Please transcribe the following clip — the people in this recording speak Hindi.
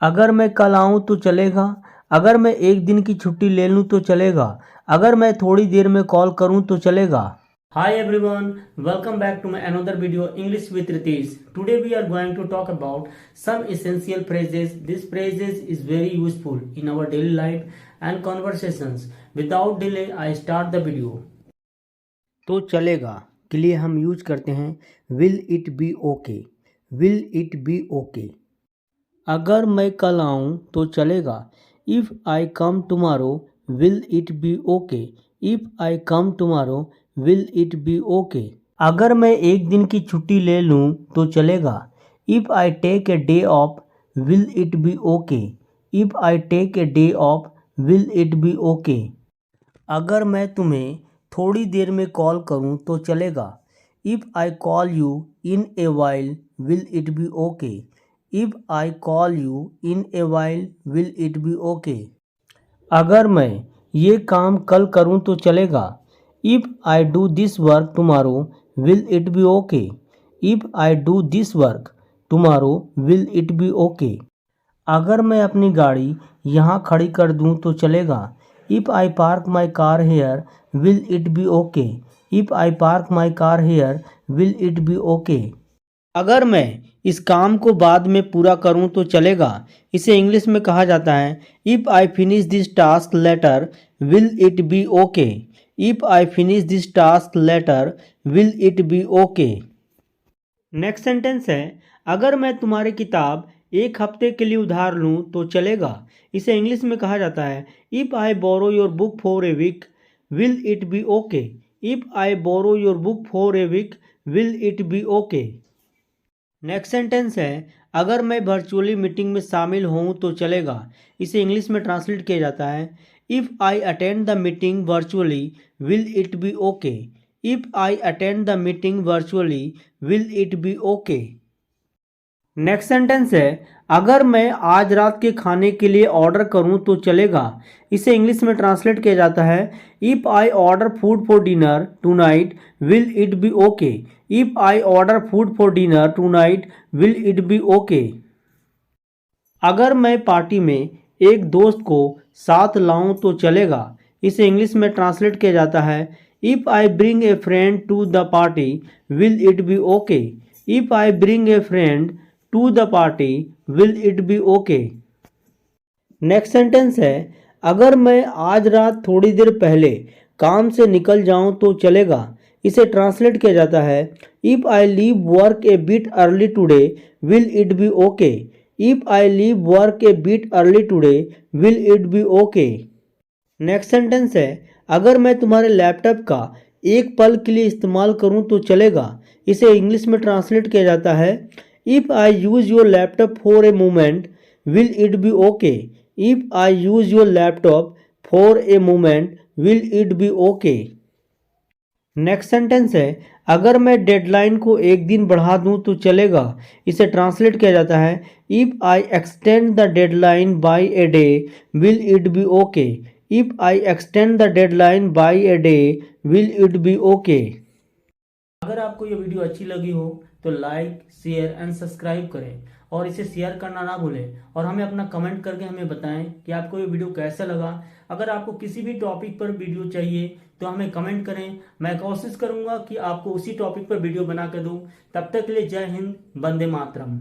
अगर मैं कल आऊँ तो चलेगा। अगर मैं एक दिन की छुट्टी ले लूँ तो चलेगा। अगर मैं थोड़ी देर में कॉल करूँ तो चलेगा। Hi everyone, welcome back to my another video English with Ritesh. Today we are going to talk about some essential phrases. These phrases is very useful in our daily life and conversations. Without delay, I start the video. तो चलेगा के लिए हम यूज करते हैं will it be okay. Will it be okay. अगर मैं कल आऊँ तो चलेगा। If I come tomorrow, will it be okay? If I come tomorrow, will it be okay? अगर मैं एक दिन की छुट्टी ले लूँ तो चलेगा। If I take a day off, will it be okay? If I take a day off, will it be okay? अगर मैं तुम्हें थोड़ी देर में कॉल करूँ तो चलेगा। If I call you in a while, will it be okay? If I call you in a while, will it be okay? अगर मैं ये काम कल करूँ तो चलेगा। If I do this work tomorrow, will it be okay? If I do this work tomorrow, will it be okay? अगर मैं अपनी गाड़ी यहाँ खड़ी कर दूँ तो चलेगा। If I park my car here, will it be okay? If I park my car here, will it be okay? अगर मैं इस काम को बाद में पूरा करूं तो चलेगा। इसे इंग्लिश में कहा जाता है if I finish this task later will it be okay. If I finish this task later will it be okay. Next sentence है अगर मैं तुम्हारी किताब एक हफ्ते के लिए उधार लूं तो चलेगा। इसे इंग्लिश में कहा जाता है if I borrow your book for a week will it be okay. If I borrow your book for a week will it be okay. Next sentence है अगर मैं वर्चुअली मीटिंग में शामिल हूँ तो चलेगा। इसे इंग्लिश में ट्रांसलेट किया जाता है if I attend the meeting virtually will it be okay. If I attend the meeting virtually will it be okay. Next sentence है अगर मैं आज रात के खाने के लिए ऑर्डर करूं तो चलेगा। इसे इंग्लिश में ट्रांसलेट किया जाता है if I order food for dinner tonight will it be okay. If I order food for dinner tonight will it be okay. अगर मैं पार्टी में एक दोस्त को साथ लाऊं तो चलेगा। इसे इंग्लिश में ट्रांसलेट किया जाता है if I bring a friend to the party will it be okay. If I bring a friend to the party will it be okay. Next sentence है अगर मैं आज रात थोड़ी देर पहले काम से निकल जाऊं तो चलेगा। इसे ट्रांसलेट किया जाता है if I leave work A bit early today will it be okay. If I leave work A bit early today will it be okay. Next sentence है अगर मैं तुम्हारे लैपटॉप का एक पल के लिए इस्तेमाल करूं तो चलेगा। इसे इंग्लिश में ट्रांसलेट किया जाता है if I use your laptop for a moment will it be okay. If I use your laptop for a moment will it be okay. Next sentence है अगर मैं डेडलाइन को एक दिन बढ़ा दूं तो चलेगा। इसे ट्रांसलेट किया जाता है if I extend the deadline by a day will it be okay. If I extend the deadline by a day will it be okay. अगर आपको ये वीडियो अच्छी लगी हो तो लाइक शेयर एंड सब्सक्राइब करें और इसे शेयर करना ना भूलें और हमें अपना कमेंट करके हमें बताएं कि आपको ये वीडियो कैसा लगा। अगर आपको किसी भी टॉपिक पर वीडियो चाहिए तो हमें कमेंट करें। मैं कोशिश करूंगा कि आपको उसी टॉपिक पर वीडियो बना कर दूं। तब तक के लिए जय हिंद, वंदे मातरम।